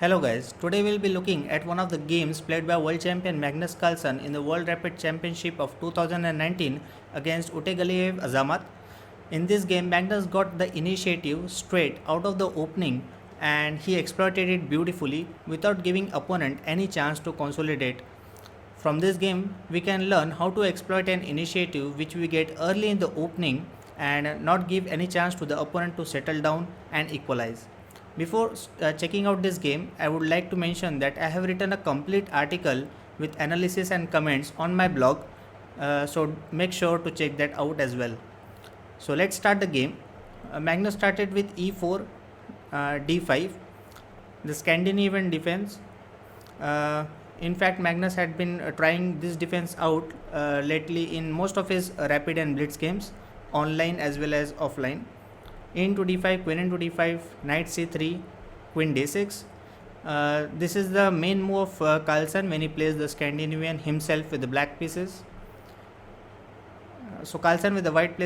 Hello guys, today we'll be looking at one of the games played by world champion Magnus Carlsen in the World Rapid Championship of 2019 against Utegaliev Azamat. In this game, Magnus got the initiative straight out of the opening and he exploited it beautifully without giving opponent any chance to consolidate. From this game, we can learn how to exploit an initiative which we get early in the opening and not give any chance to the opponent to settle down and equalize. Before checking out this game, I would like to mention that I have written a complete article with analysis and comments on my blog, so make sure to check that out as well. So let's start the game. Magnus started with e4, d5, the Scandinavian defense. In fact, Magnus had been trying this defense out lately in most of his rapid and blitz games, online as well as offline. Into d5, queen into d5, knight c3, queen d6. This is the main move of Carlsen when he plays the Scandinavian himself with the black pieces. So Carlsen with the white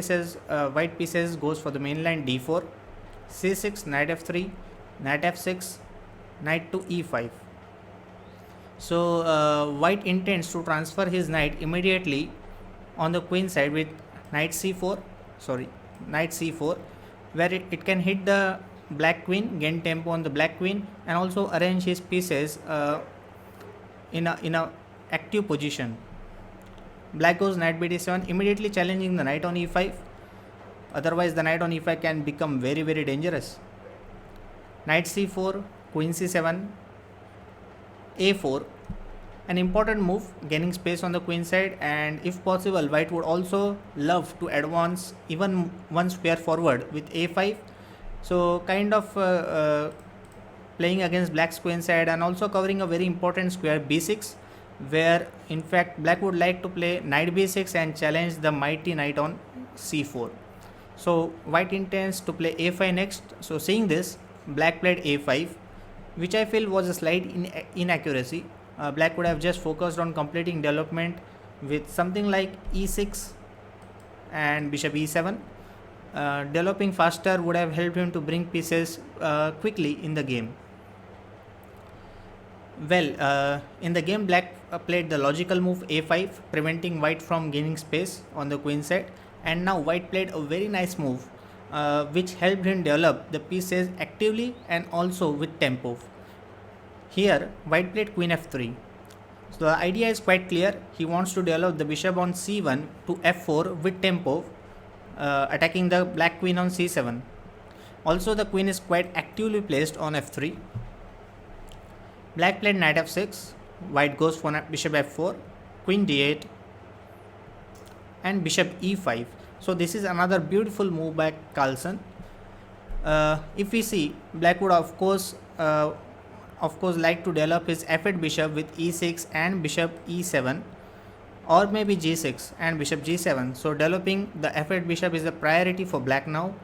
pieces goes for the main line d4, c6, knight f3, knight f6, knight to e5. So white intends to transfer his knight immediately on the queen side with knight c4, where it can hit the black queen, gain tempo on the black queen, and also arrange his pieces in a active position. Black goes knight bd7, immediately challenging the knight on e5. Otherwise, the knight on e5 can become very dangerous. Knight c4, queen c7, a4. An important move, gaining space on the queen side, and if possible, white would also love to advance even one square forward with a5. So kind of playing against black's queen side and also covering a very important square b6, where in fact black would like to play knight b6 and challenge the mighty knight on c4. So white intends to play a5 next. So seeing this, black played a5, which I feel was a slight inaccuracy. Black would have just focused on completing development with something like e6 and bishop e7. Developing faster would have helped him to bring pieces quickly in the game. Well, in the game, black played the logical move a5, preventing white from gaining space on the queen side, and now white played a very nice move which helped him develop the pieces actively and also with tempo. Here, white played queen f3. So the idea is quite clear. He wants to develop the bishop on c1 to f4 with tempo, attacking the black queen on c7. Also, the queen is quite actively placed on f3. Black played knight f6. White goes for bishop f4, queen d8, and bishop e5. So this is another beautiful move by Carlsen. If we see, black would of course like to develop his f8 bishop with e6 and bishop e7, or maybe g6 and bishop g7. So developing the f8 bishop is a priority for black now.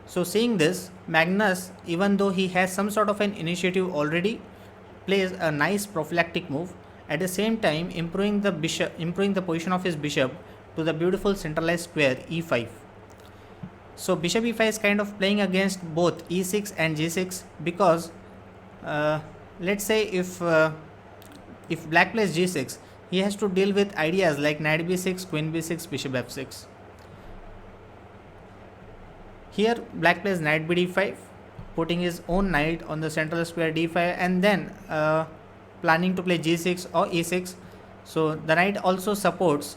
So seeing this, Magnus, even though he has some sort of an initiative already, plays a nice prophylactic move, at the same time improving the position of his bishop to the beautiful centralized square e5. So bishop e5 is kind of playing against both e6 and g6, because let's say if black plays g6, he has to deal with ideas like knight b6, queen b6, bishop f6. Here black plays knight bd5, putting his own knight on the central square d5, and then planning to play g6 or e6. So the knight also supports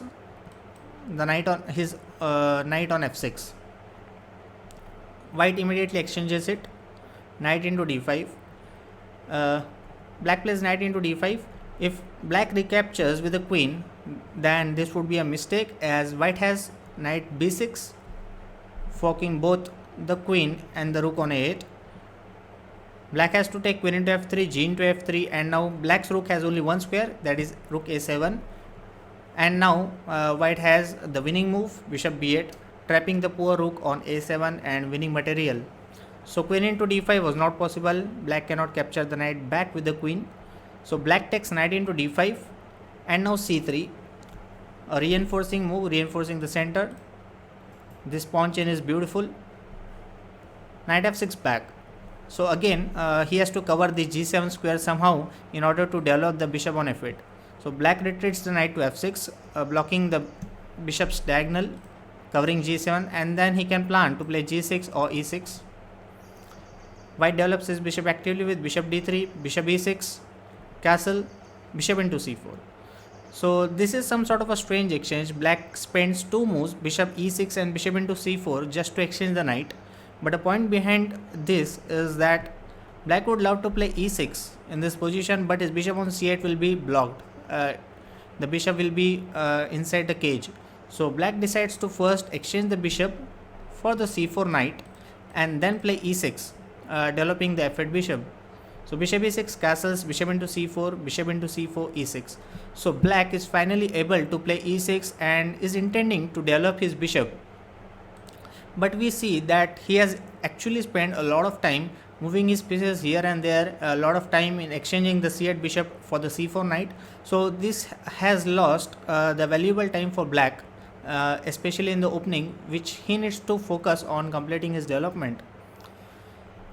the knight on his knight on f6. White immediately exchanges it, knight into d5. Black plays knight into d5. If black recaptures with the queen, then this would be a mistake, as white has knight b6, forking both the queen and the rook on a8. Black has to take queen into f3, g into f3, and now black's rook has only one square, that is rook a7. And now white has the winning move, bishop b8, trapping the poor rook on a7 and winning material. So queen into d5 was not possible. Black cannot capture the knight back with the queen. So black takes knight into d5, and now c3, a reinforcing move, reinforcing the center. This pawn chain is beautiful. Knight f6 back. So again he has to cover the g7 square somehow in order to develop the bishop on f8. So black retreats the knight to f6, blocking the bishop's diagonal, covering g7, and then he can plan to play g6 or e6. White develops his bishop actively with bishop d3, bishop e6, castle, bishop into c4. So this is some sort of a strange exchange. Black spends two moves, bishop e6 and bishop into c4, just to exchange the knight. But the point behind this is that black would love to play e6 in this position, but his bishop on c8 will be blocked. The bishop will be inside the cage. So black decides to first exchange the bishop for the c4 knight and then play e6, developing the f8 bishop. So bishop e6 castles, bishop into c4, bishop into c4, e6. So black is finally able to play e6 and is intending to develop his bishop. But we see that he has actually spent a lot of time moving his pieces here and there, a lot of time in exchanging the c8 bishop for the c4 knight. So this has lost the valuable time for black, especially in the opening, which he needs to focus on completing his development.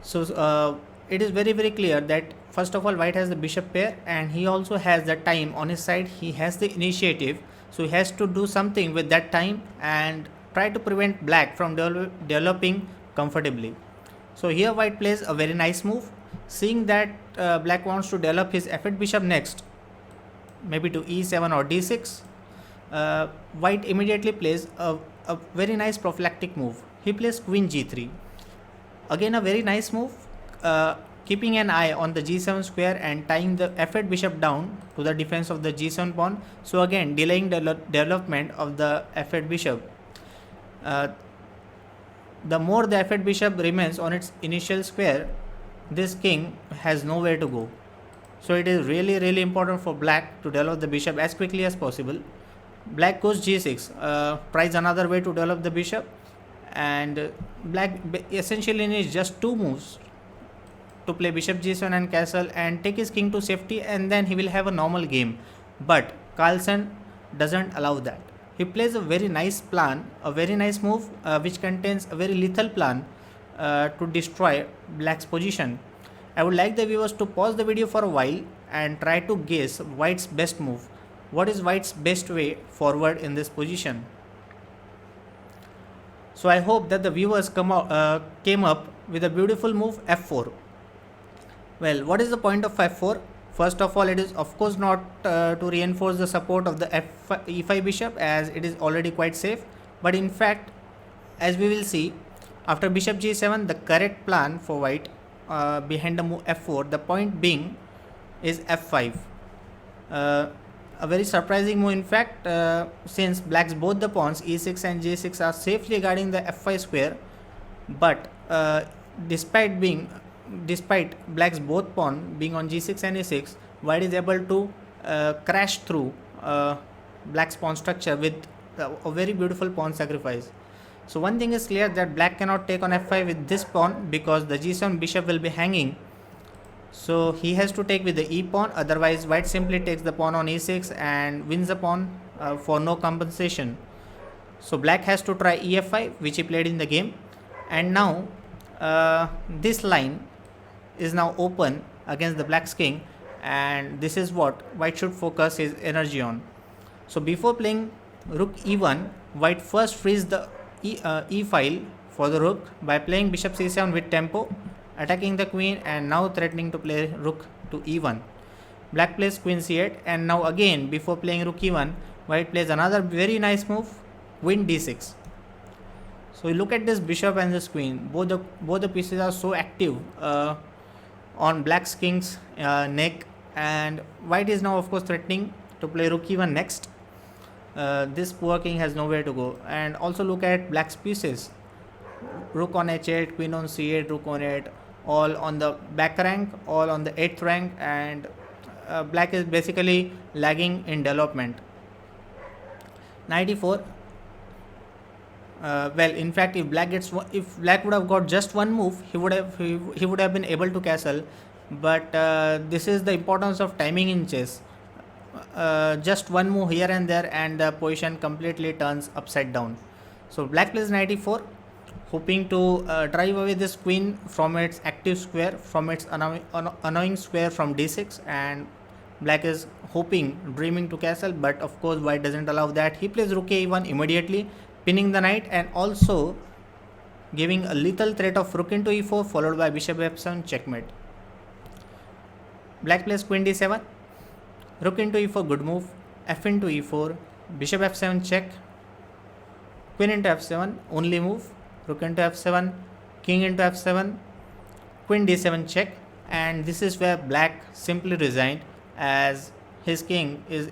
So it is very clear that first of all white has the bishop pair and he also has the time on his side. He has the initiative, so he has to do something with that time and try to prevent black from developing comfortably. So here white plays a very nice move, seeing that black wants to develop his f8 bishop next, maybe to e7 or d6. White immediately plays a very nice prophylactic move. He plays queen g3. Again a very nice move, keeping an eye on the g7 square and tying the f8 bishop down to the defense of the g7 pawn. So again delaying the development of the f8 bishop. The more the f8 bishop remains on its initial square, this king has nowhere to go. So it is really important for black to develop the bishop as quickly as possible. Black goes g6, tries another way to develop the bishop, and black essentially needs just two moves to play bishop g7 and castle and take his king to safety, and then he will have a normal game. But Carlsen doesn't allow that. He plays a very nice plan, a very nice move which contains a very lethal plan to destroy black's position. I would like the viewers to pause the video for a while and try to guess white's best move. What is white's best way forward in this position? So I hope that the viewers came up with a beautiful move f4. Well, what is the point of f4? First of all, it is of course not to reinforce the support of the e5 bishop, as it is already quite safe. But in fact, as we will see, after bishop g7, the correct plan for white behind the move f4, the point being is f5. A very surprising move in fact, since black's both the pawns e6 and g6 are safely guarding the f5 square. But despite black's both pawn being on g6 and e6, white is able to crash through black's pawn structure with a very beautiful pawn sacrifice. So one thing is clear, that black cannot take on f5 with this pawn because the g7 bishop will be hanging. So he has to take with the e pawn, otherwise white simply takes the pawn on e6 and wins the pawn for no compensation. So black has to try ef5, which he played in the game, and now this line is now open against the black's king, and this is what white should focus his energy on. So before playing rook e1, white first frees the e file for the rook by playing bishop c7 with tempo, attacking the queen and now threatening to play rook to e1. Black plays queen c8, and now again before playing rook e1, white plays another very nice move, queen d6. So you look at this bishop and this queen, both the pieces are so active on black's king's neck, and white is now of course threatening to play rook e1 next. This poor king has nowhere to go. And also look at black's pieces, rook on h8, queen on c8, rook on 8, all on the back rank, all on the 8th rank, and black is basically lagging in development. Knight e4. Well, in fact, if black would have got just one move, he would have been able to castle. But this is the importance of timing in chess. Just one move here and there, and the position completely turns upside down. So black plays knight e4, hoping to drive away this queen from its active square, from its annoying square from d6, and black is hoping, dreaming to castle, but of course white doesn't allow that. He plays rook a1 immediately, pinning the knight and also giving a lethal threat of rook into e4 followed by bishop f7 checkmate. Black plays queen d7, rook into e4 good move, f into e4, bishop f7 check, queen into f7 only move, rook into f7, king into f7, queen d7 check, and this is where black simply resigned as his king is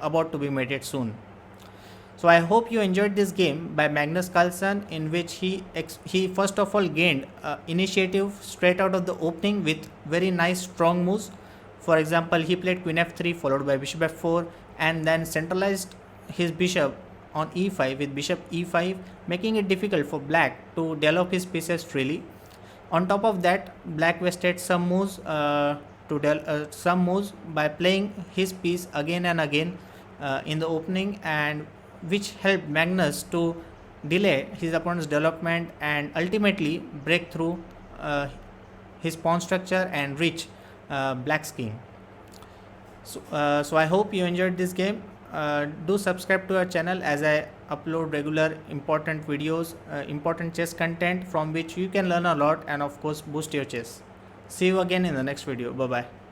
about to be mated soon. So I hope you enjoyed this game by Magnus Carlsen, in which he first of all gained initiative straight out of the opening with very nice strong moves. For example, he played queen f3 followed by bishop f4 and then centralized his bishop on e5 with bishop e5, making it difficult for black to develop his pieces freely. On top of that, black wasted some moves by playing his piece again and again in the opening, and which helped Magnus to delay his opponent's development and ultimately break through his pawn structure and reach black's king. So I hope you enjoyed this game. Do subscribe to our channel as I upload regular important videos, important chess content from which you can learn a lot and of course boost your chess. See you again in the next video. Bye bye.